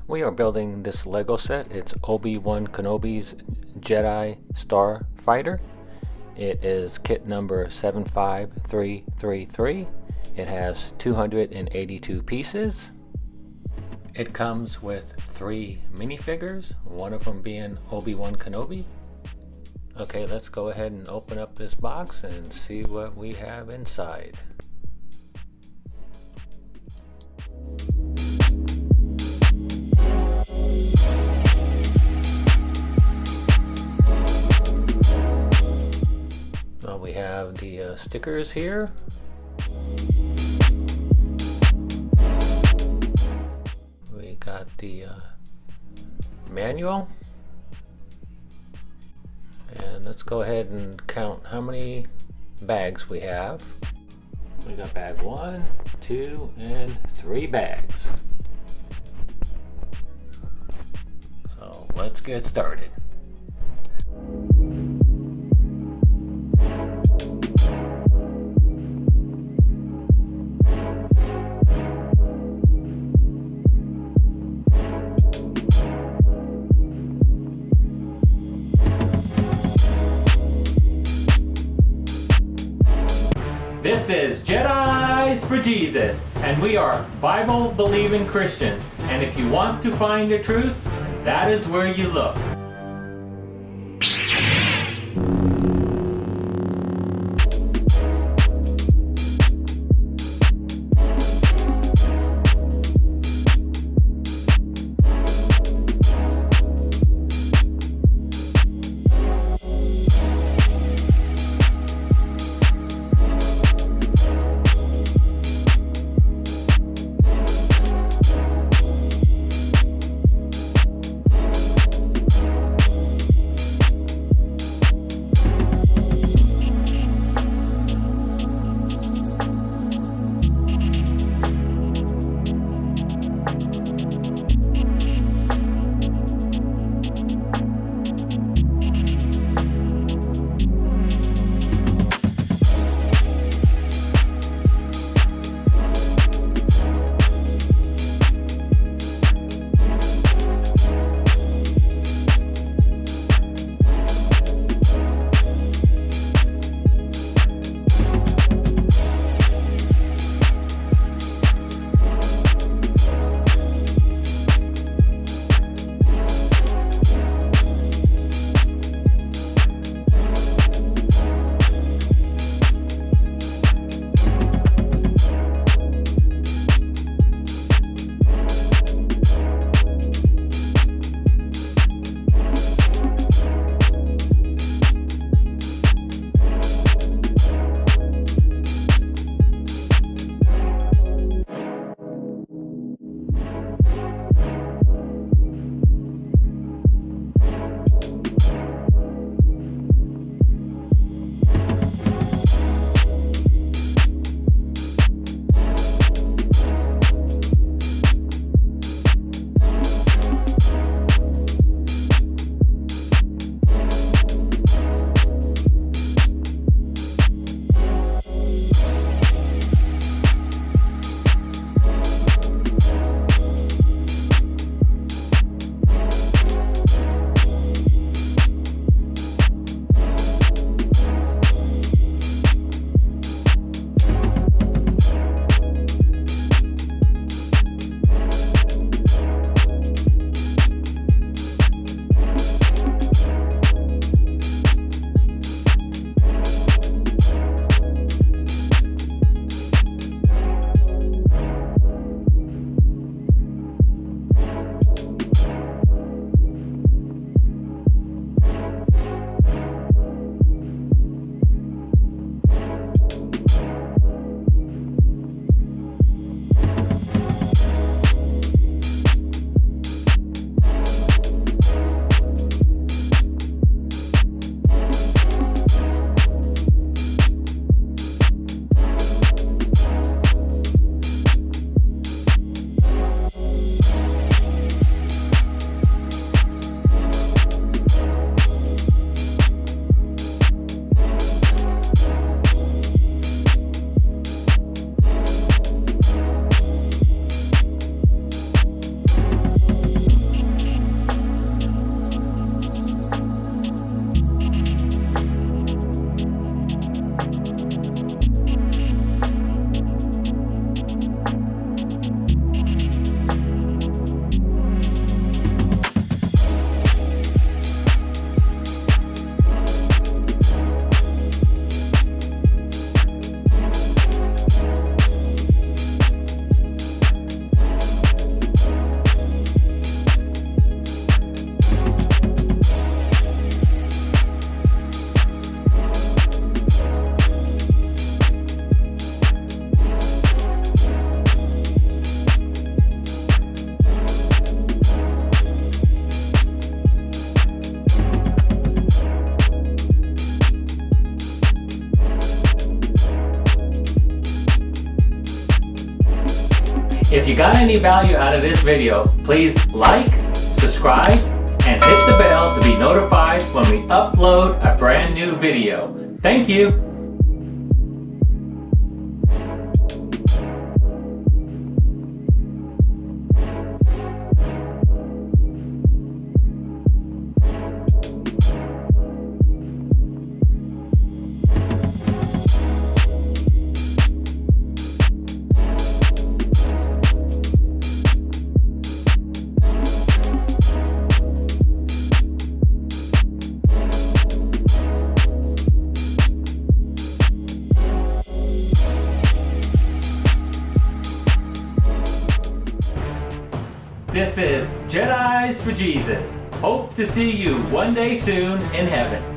We are building this Lego set. It's Obi-Wan Kenobi's Jedi Starfighter. It is kit number 75333. It has 282 pieces. It comes with 3 minifigures, one of them being Obi-Wan Kenobi. Okay, let's go ahead and open up this box and see what we have inside. Well, we have the stickers here. We got the manual. And let's go ahead and count how many bags we have. We got bag 1, 2, and 3 bags. So let's get started. This is Jedis for Jesus, and we are Bible-believing Christians. And if you want to find the truth, that is where you look. you got any value out of this video, please like, subscribe, and hit the bell to be notified when we upload a brand new video. Thank you. This is Jedis for Jesus. Hope to see you one day soon in heaven.